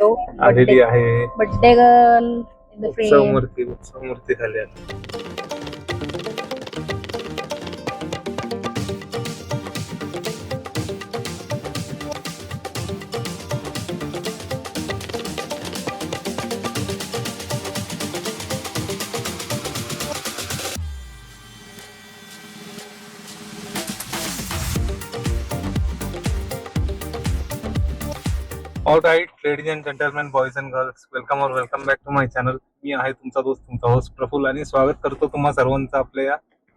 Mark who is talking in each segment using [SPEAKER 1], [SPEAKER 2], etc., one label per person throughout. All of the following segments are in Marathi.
[SPEAKER 1] आलेली आहे
[SPEAKER 2] birthday girl in the frame.
[SPEAKER 1] उत्सव मूर्ती झाली आहे. All right, ladies and gentleman, boys and girls, welcome back to my channel. मी आहे तुमचा दोस्त, तुमचा होस्ट प्रफुल्ल, आणि स्वागत करतो तुम्हा सर्वांचं आपल्या या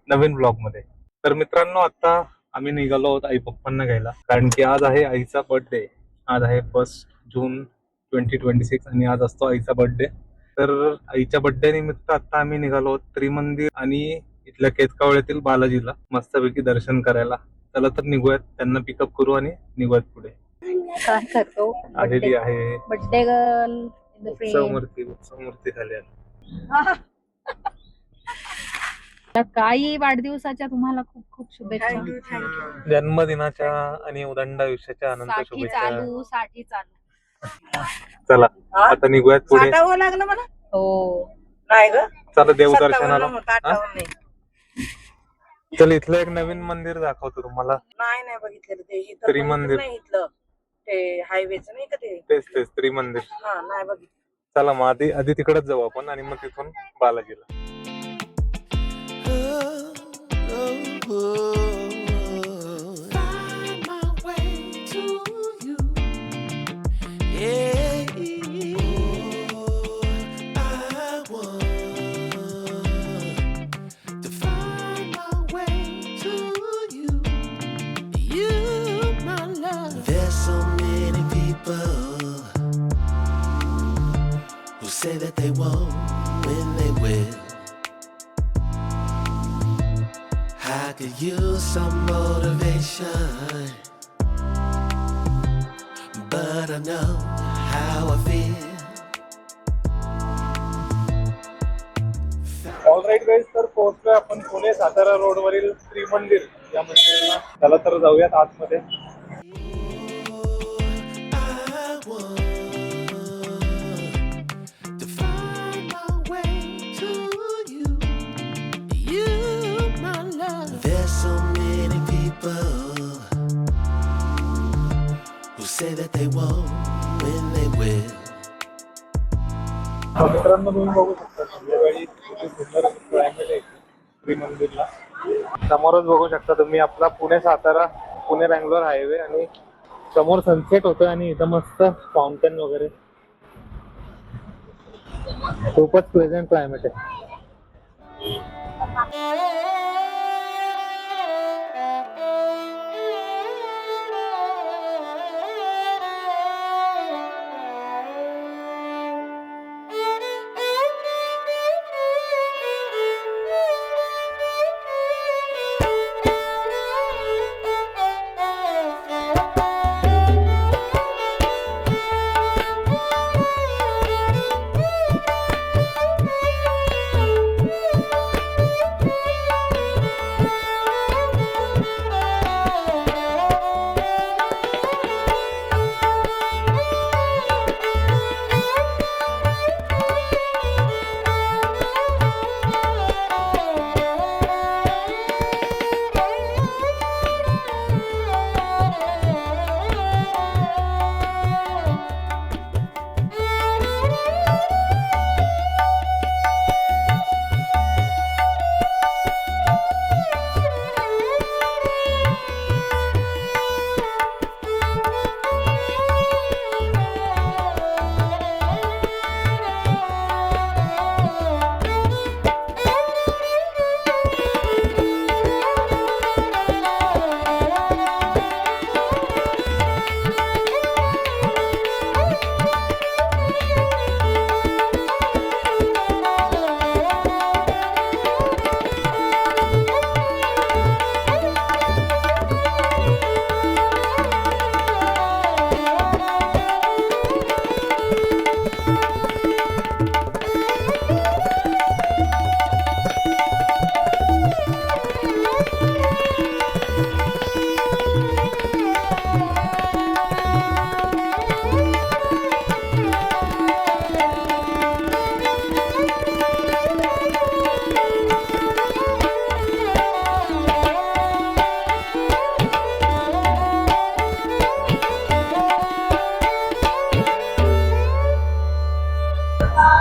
[SPEAKER 1] नवीन ब्लॉग मध्ये. तर मित्रांनो, आता आम्ही निघालो आहोत आई पप्पांना घ्यायला, कारण की आज आहे आईचा बर्थडे. आज आहे 1 जून 2026 आणि आज असतो आईचा बर्थडे. तर आईच्या बर्थडे निमित्त आता आम्ही निघालो आहोत त्रिमंदिर आणि इथल्या केतकावळ्यातील बालाजीला मस्तपैकी दर्शन करायला. चला तर निघूयात, त्यांना पिकअप करू आणि निघूयात पुढे.
[SPEAKER 2] काय करतो?
[SPEAKER 1] आलेली आहे
[SPEAKER 2] birthday girl in the frame.
[SPEAKER 1] उत्सव मूर्ती झाली आहे.
[SPEAKER 2] काही वाढदिवसाच्या तुम्हाला खूप खूप शुभेच्छा.
[SPEAKER 1] जन्मदिनाच्या आणि उदंड आयुष्याच्या अनंत शुभेच्छा.
[SPEAKER 2] साठी चालू.
[SPEAKER 1] चला आता निघूयात पुढे.
[SPEAKER 3] लागलं मला.
[SPEAKER 2] हो
[SPEAKER 3] नाही ग,
[SPEAKER 1] चला देवदर्शनाला.
[SPEAKER 3] आठवण नाही.
[SPEAKER 1] चल, इथलं एक नवीन मंदिर दाखवतो तुम्हाला.
[SPEAKER 3] नाही बघितलेलं ते इथं
[SPEAKER 1] त्रिमंदिर.
[SPEAKER 3] नाही, इथलं ते हायवेच नाही का ते.
[SPEAKER 1] तेच त्रिमंदिर.
[SPEAKER 3] हा, नाही बघितलं.
[SPEAKER 1] चला मग आधी तिकडेच जाऊ आपण आणि मग तिथून बालाजीला.
[SPEAKER 4] Say that they won't when they will. I could use some motivation, but I know how I feel.
[SPEAKER 1] All right guys, तर पोहोचलोय आपण पुणे सातारा रोड वरील त्रिमंदिर या मंदिराला. चला तर जाऊयात आतमध्ये.
[SPEAKER 4] Say that they won't when they will.
[SPEAKER 1] मित्रांनो, तुम्ही बघू शकता संध्याकाळी किती सुंदर क्लायमेट आहे त्रिमंदिरला. समोरच बघू शकता तुम्ही आपला पुणे सातारा पुणे बँगलोर हायवे, आणि समोर सनसेट होतोय आणि इथं मस्त फाउंटन वगैरे. खूपच प्लेझंट क्लायमेट आहे.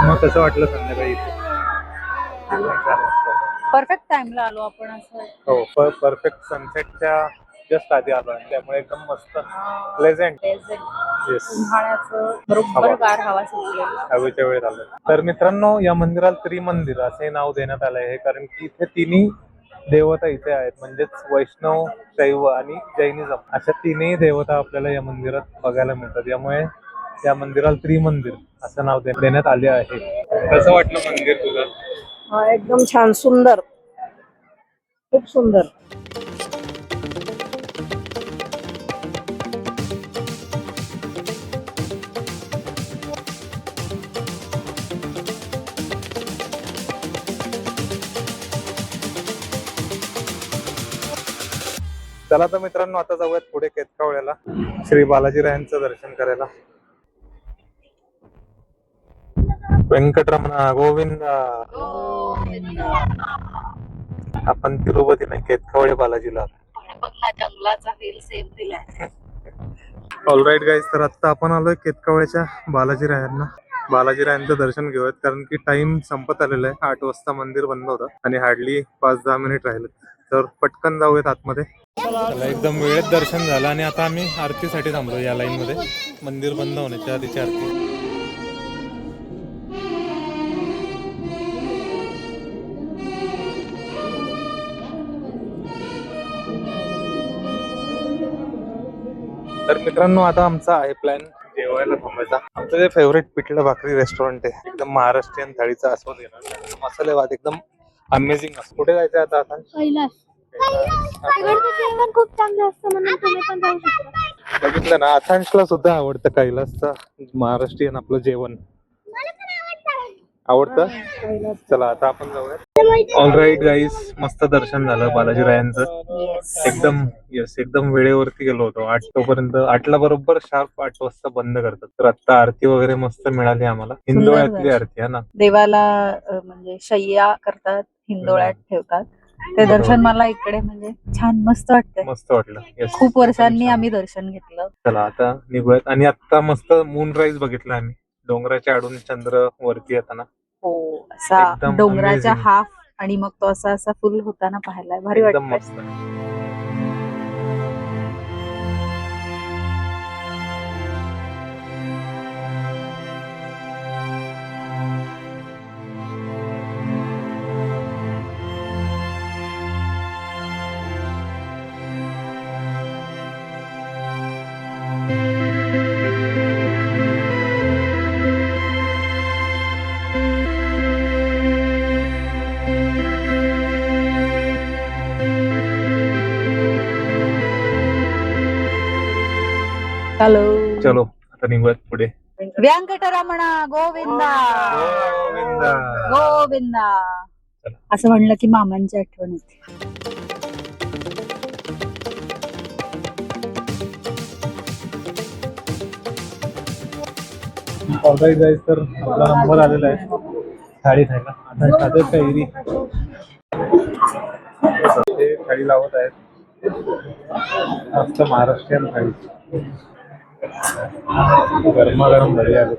[SPEAKER 1] मग कसं वाटलं संध्याकाळी इथे?
[SPEAKER 2] परफेक्ट टाइमला आलो आपण असं.
[SPEAKER 1] हो, परफेक्ट सनसेटच्या जस्ट आधी आलो आहे, त्यामुळे एकदम मस्त प्लेझेंट. येस,
[SPEAKER 2] उन्हाळ्याचं बरोबर
[SPEAKER 1] हवा.
[SPEAKER 2] गार हवा सुटलेली.
[SPEAKER 1] हवेच्या वेळेत आलो. तर मित्रांनो, या मंदिराला त्रिमंदिर असे नाव देण्यात आलं आहे, कारण की इथे तिन्ही देवता इथे आहेत. म्हणजेच वैष्णव, शैव आणि जैनिझम अशा तीनही देवता आपल्याला या मंदिरात बघायला मिळतात. यामुळे या मंदिराला त्रिमंदिर असं नाव देण्यात आले आहे. कसं वाटलं मंदिर तुला?
[SPEAKER 3] एकदम छान, सुंदर, खूप सुंदर.
[SPEAKER 1] चला तर मित्रांनो, आता जाऊयात पुढे केतकावळ्याला श्री बालाजीरायांचं दर्शन करायला. व्यंकटरमणा गोविंदा. आपण तिरुपती नाही, केतकावळे बालाजीला.
[SPEAKER 2] जंगलाचा फील सेम दिलाय.
[SPEAKER 1] ऑलराईट गाईज, तर आता आपण आलोय केतकावळ्याच्या बालाजीरायांना. बालाजीरायांचं दर्शन घेऊयात, कारण की टाइम संपत आलेला आहे. 8 वाजता मंदिर बंद होतं आणि हार्डली 5-10 मिनिट राहिले. तर पटकन जाऊयात आतमध्ये. चला, एकदम वेळेत दर्शन झालं आणि आता आम्ही आरतीसाठी थांबलो या लाईन मध्ये. मंदिर बंद होण्याच्या आधीची आरती. तर मित्रांनो, आता आमचा आहे प्लॅन जेवायला थांबायचा. आमचं जे फेवरेट पिठलं भाकरी रेस्टॉरंट आहे, एकदम महाराष्ट्रीयन थाळीचा आस्वाद घेणार. मसाले भात एकदम अमेझिंग असतो. कुठे जायचं आता? आता
[SPEAKER 2] कैलास. खूप चांगलं असतं म्हणून तुम्ही पण जाऊ शकता.
[SPEAKER 1] बघितलं ना, आथांशला सुद्धा आवडतं कैलासचं महाराष्ट्रीयन आपलं जेवण. आवडतं. चला आता आपण जाऊया. ऑलराईट गाईज, मस्त दर्शन झालं बालाजीरायांचं. एकदम वेळेवरती गेलो होतो. 8 तोपर्यंत 8ला बरोबर शार्प 8 वाजता बंद करतात. तर आता आरती वगैरे मस्त मिळाली आम्हाला. हिंदोळ्यातली आरती आहे ना.
[SPEAKER 2] देवाला म्हणजे शय्या करतात, हिंदोळ्यात ठेवतात. ते दर्शन मला इकडे म्हणजे छान मस्त वाटतं.
[SPEAKER 1] मस्त वाटलं. Yes.
[SPEAKER 2] खूप वर्षांनी आम्ही दर्शन घेतलं.
[SPEAKER 1] चला आता निघूयात. आणि आता मस्त मूनराईज बघितला आम्ही, डोंगराच्या आडून चंद्र वरती येताना.
[SPEAKER 2] हो, असा
[SPEAKER 1] एकदम
[SPEAKER 2] डोंगराच्या
[SPEAKER 1] amazing.
[SPEAKER 2] हाफ आणि मग तो असा फुल होताना पाहायला भारी
[SPEAKER 1] एकदम
[SPEAKER 2] वाटतं.
[SPEAKER 1] मस्त. चलो आता निघूयात पुढे.
[SPEAKER 2] व्यंकटरमणा गोविंदा
[SPEAKER 1] गोविंदा.
[SPEAKER 2] गोविंदा असं म्हणलं की मामांची आठवण येते.
[SPEAKER 1] ऑलराईट गाईज, तर आपला नंबर आलेला आहे थाळी खायला. आता साधे कैरी ते थाळी लावत आहेत. मस्त महाराष्ट्रीयन थाळी, गरमागरम भजी आले.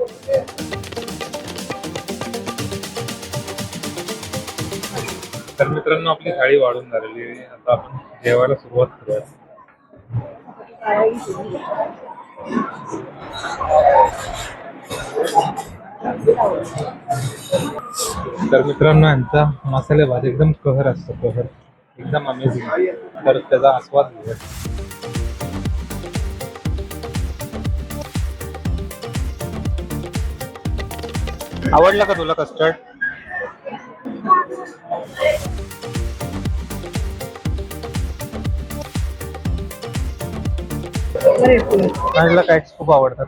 [SPEAKER 1] तर मित्रांनो, आपली थाळी वाढून झालेली आहे. आता आपण जेवायला सुरुवात करूया. तर मित्रांनो, यांचा मसाले भात एकदम कहर असतो, कहर एकदम अमेझिंग. तर त्याचा आस्वाद घेऊया. आवडला का तुला कस्टर्ड? मला कॅट्स खूप आवडतात.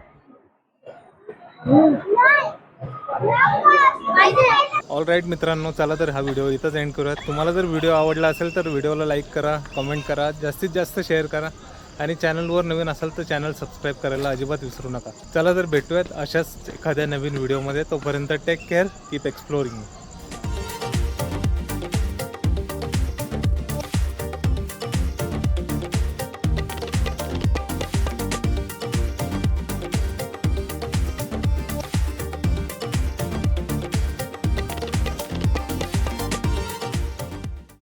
[SPEAKER 1] ऑलराईट मित्रांनो, चला तर हा व्हिडिओ इथंच एंड करूयात. तुम्हाला जर व्हिडिओ आवडला असेल तर व्हिडिओला लाईक करा, कमेंट करा, जास्तीत जास्त शेअर करा आणि चॅनलवर नवीन असाल तर चॅनल सबस्क्राईब करायला अजिबात विसरू नका. चला तर भेटूयात अशाच एखाद्या नवीन व्हिडिओमध्ये. तोपर्यंत टेक केअर, कीप एक्सप्लोरिंग.